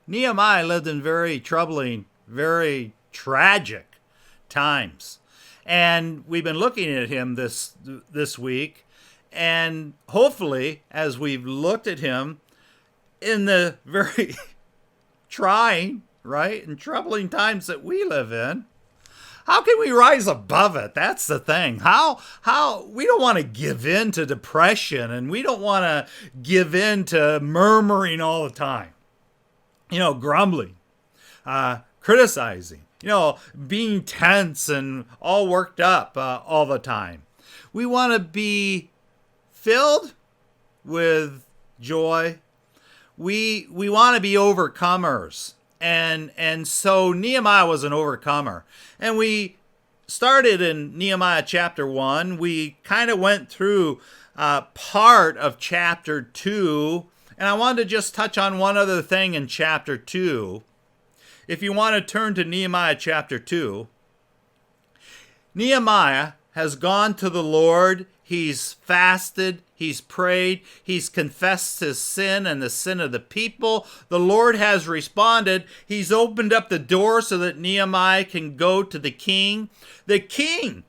Nehemiah lived in very troubling, very tragic times. And we've been looking at him this week, and hopefully, as we've looked at him in the very trying, right, and troubling times that we live in, how can we rise above it? That's the thing. How we don't want to give in to depression, and we don't want to give in to murmuring all the time. Grumbling, criticizing, being tense and all worked up all the time. We want to be filled with joy. We want to be overcomers. And so Nehemiah was an overcomer. And we started in Nehemiah chapter 1. We kind of went through part of chapter 2. And I wanted to just touch on one other thing in chapter 2. If you want to turn to Nehemiah chapter 2, Nehemiah has gone to the Lord. He's fasted. He's prayed. He's confessed his sin and the sin of the people. The Lord has responded. He's opened up the door so that Nehemiah can go to the king. The king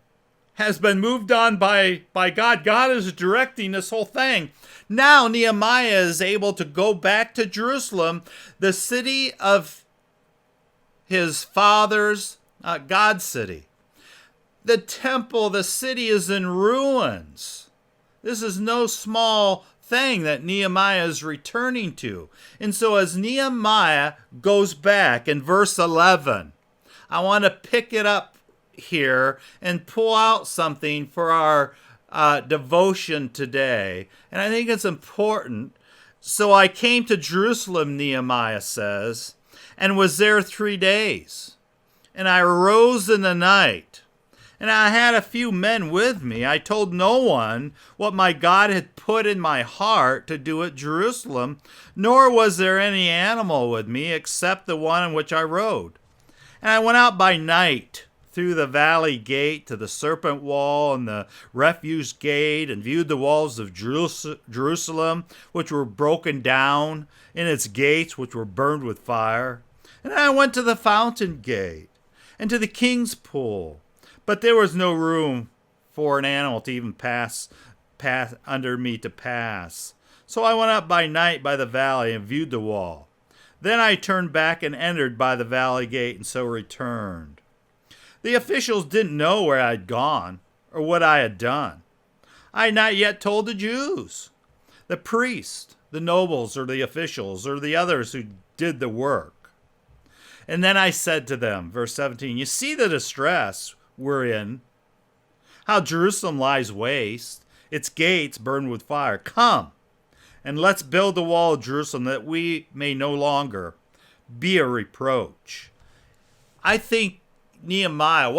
has been moved on by God. God is directing this whole thing. Now Nehemiah is able to go back to Jerusalem, the city of his father's, God's city. The temple, the city is in ruins. This is no small thing that Nehemiah is returning to. And so as Nehemiah goes back in verse 11, I want to pick it up here and pull out something for our devotion today. And I think it's important. So I came to Jerusalem, Nehemiah says, and was there 3 days. And I arose in the night, and I had a few men with me. I told no one what my God had put in my heart to do at Jerusalem, nor was there any animal with me except the one in which I rode. And I went out by night through the valley gate to the serpent wall and the refuse gate, and viewed the walls of Jerusalem, which were broken down, and its gates, which were burned with fire. And I went to the fountain gate and to the king's pool, but there was no room for an animal to even pass under me to pass. So I went up by night by the valley and viewed the wall. Then I turned back and entered by the valley gate, and so returned. The officials didn't know where I had gone or what I had done. I had not yet told the Jews, the priests, the nobles, or the officials, or the others who did the work. And then I said to them, verse 17, you see the distress we're in, how Jerusalem lies waste, its gates burned with fire. Come, and let's build the wall of Jerusalem that we may no longer be a reproach. I think Nehemiah,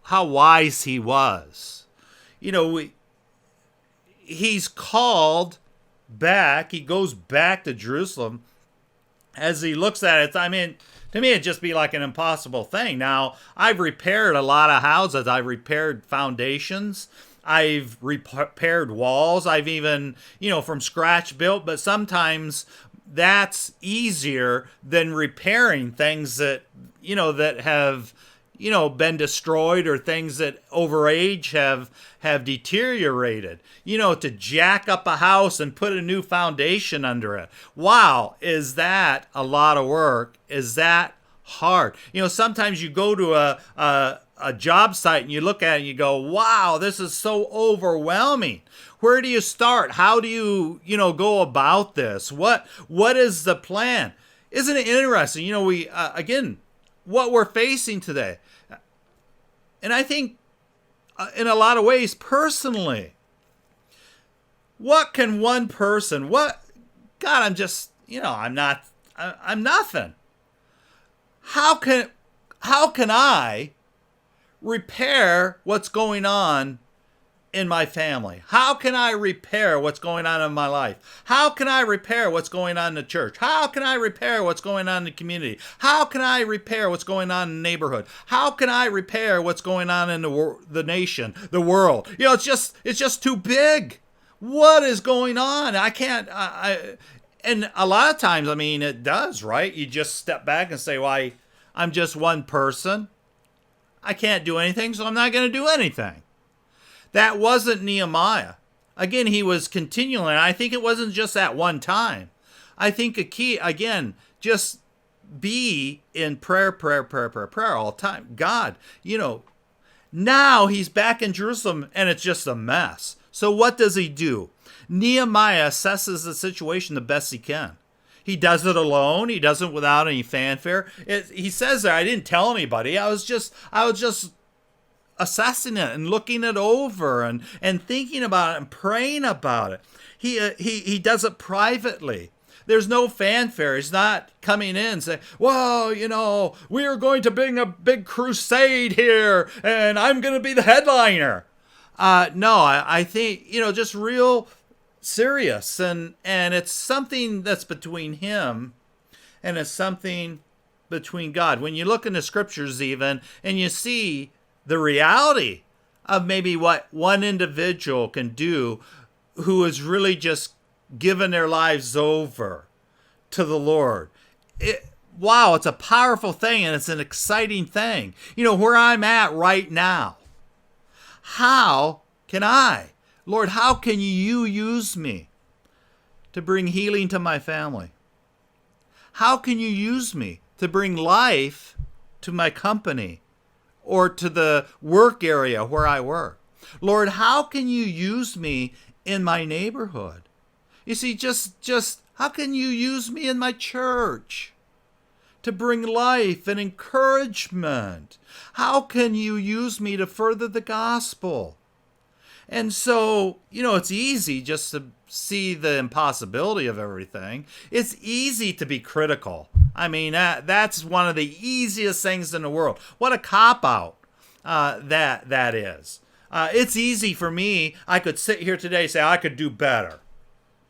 how wise he was. He's called back. He goes back to Jerusalem. As he looks at it, to me, it'd just be like an impossible thing. Now, I've repaired a lot of houses. I've repaired foundations. I've repaired walls. I've even, from scratch built. But sometimes that's easier than repairing things that, that have, been destroyed, or things that over age have deteriorated. To jack up a house and put a new foundation under it. Wow, is that a lot of work? Is that hard? Sometimes you go to a job site and you look at it and you go, wow, this is so overwhelming. Where do you start? How do you, go about this? What is the plan? Isn't it interesting? We, again, what we're facing today. And I think in a lot of ways, personally, what can one person, God, I'm just, I'm nothing. How can I repair what's going on in my family? How can I repair what's going on in my life? How can I repair what's going on in the church? How can I repair what's going on in the community? How can I repair what's going on in the neighborhood? How can I repair what's going on in the nation, the world? It's just too big. What is going on? I can't. And a lot of times, I mean, it does, right? You just step back and say, well, I'm just one person. I can't do anything, so I'm not going to do anything. That wasn't Nehemiah. Again, he was continuing. I think it wasn't just at one time. I think a key, again, just be in prayer all the time. God, now he's back in Jerusalem and it's just a mess. So what does he do? Nehemiah assesses the situation the best he can. He does it alone. He does it without any fanfare. He says that I didn't tell anybody. I was just assessing it and looking it over and thinking about it and praying about it. He does it privately. There's no fanfare. He's not coming in and saying, well, we are going to bring a big crusade here and I'm going to be the headliner. No, I think, just real serious. And it's something that's between him and it's something between God. When you look in the scriptures even and you see the reality of maybe what one individual can do who is really just given their lives over to the Lord. Wow, it's a powerful thing and it's an exciting thing. Where I'm at right now. How can I? Lord, how can you use me to bring healing to my family? How can you use me to bring life to my company or to the work area where I work? Lord, how can you use me in my neighborhood? You see, just how can you use me in my church to bring life and encouragement? How can you use me to further the gospel? And so, it's easy just to see the impossibility of everything. It's easy to be critical. I mean, that's one of the easiest things in the world. What a cop-out that is. It's easy for me. I could sit here today and say I could do better.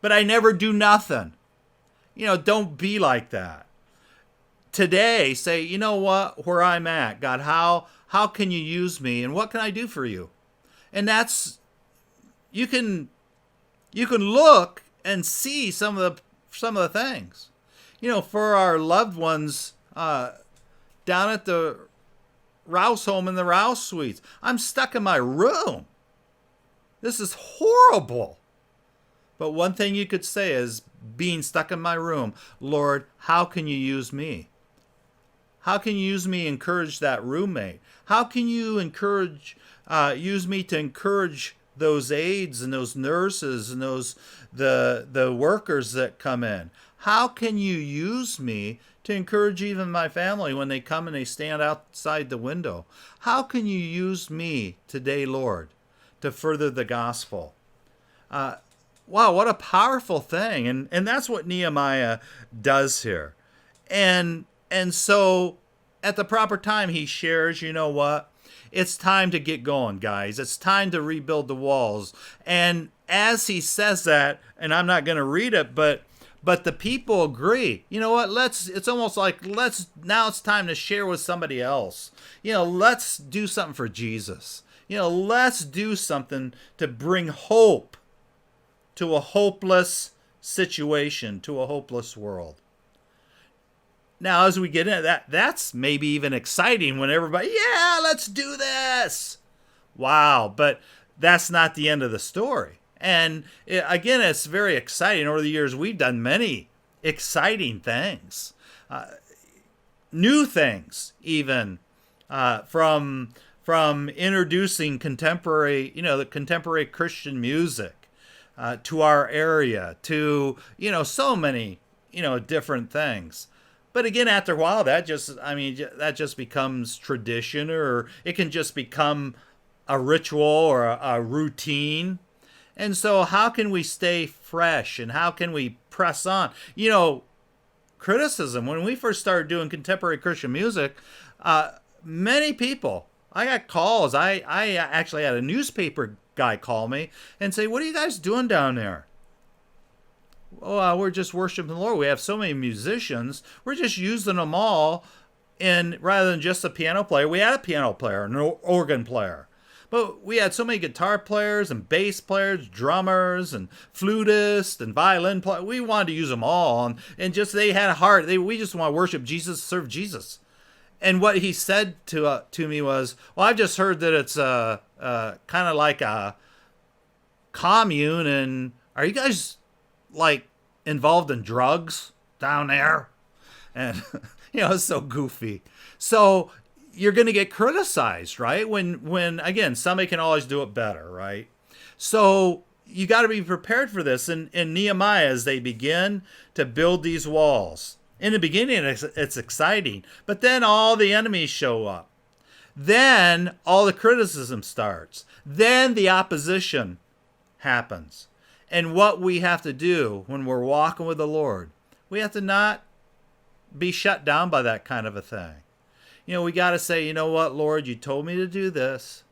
But I never do nothing. Don't be like that. Today, say, you know what, where I'm at, God, how can you use me and what can I do for you? And that's, you can look and see some of the things. For our loved ones down at the Rouse home in the Rouse suites, I'm stuck in my room. This is horrible. But one thing you could say is being stuck in my room, Lord, how can you use me? How can you use me to encourage that roommate? How can you use me to encourage those aides and those nurses and those the workers that come in? How can you use me to encourage even my family when they come and they stand outside the window? How can you use me today, Lord, to further the gospel? Wow, what a powerful thing. And that's what Nehemiah does here. And so at the proper time, he shares, you know what? It's time to get going, guys. It's time to rebuild the walls. And as he says that, and I'm not going to read it, but the people agree. You know what? It's almost like now it's time to share with somebody else. Let's do something for Jesus. Let's do something to bring hope to a hopeless situation, to a hopeless world. Now, as we get into that, that's maybe even exciting when everybody, yeah, let's do this. Wow, but that's not the end of the story. And again, it's very exciting. Over the years, we've done many exciting things, new things, even from introducing contemporary, the contemporary Christian music to our area, to so many different things. But again, after a while, that just becomes tradition, or it can just become a ritual or a routine. And so how can we stay fresh and how can we press on? Criticism. When we first started doing contemporary Christian music, many people, I got calls. I actually had a newspaper guy call me and say, what are you guys doing down there? Oh, we're just worshiping the Lord. We have so many musicians. We're just using them all. And rather than just a piano player, we had a piano player, an organ player. But we had so many guitar players and bass players, drummers and flutists and violin players. We wanted to use them all, and just they had a heart. We just want to worship Jesus, serve Jesus. And what he said to me was, "Well, I've just heard that it's kind of like a commune, and are you guys like involved in drugs down there?" And it's so goofy. So you're going to get criticized, right? When again, somebody can always do it better, right? So you got to be prepared for this. In Nehemiah, as they begin to build these walls, in the beginning, it's exciting, but then all the enemies show up. Then all the criticism starts. Then the opposition happens. And what we have to do when we're walking with the Lord, we have to not be shut down by that kind of a thing. We got to say, you know what, Lord, you told me to do this.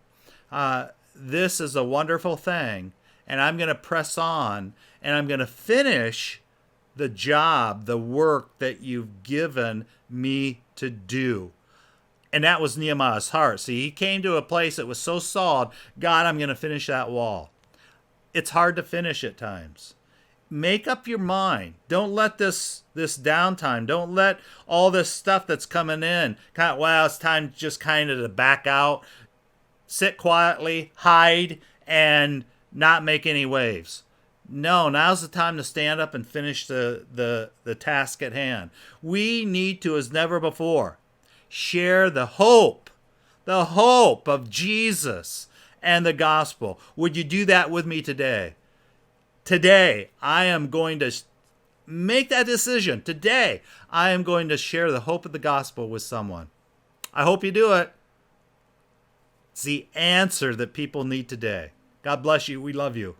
This is a wonderful thing, and I'm going to press on, and I'm going to finish the job, the work that you've given me to do. And that was Nehemiah's heart. See, he came to a place that was so solid, God, I'm going to finish that wall. It's hard to finish at times. Make up your mind. Don't let this downtime, don't let all this stuff that's coming in, it's time just kind of to back out, sit quietly, hide, and not make any waves. No, now's the time to stand up and finish the task at hand. We need to, as never before, share the hope of Jesus and the gospel. Would you do that with me today? Today, I am going to make that decision. Today, I am going to share the hope of the gospel with someone. I hope you do it. It's the answer that people need today. God bless you. We love you.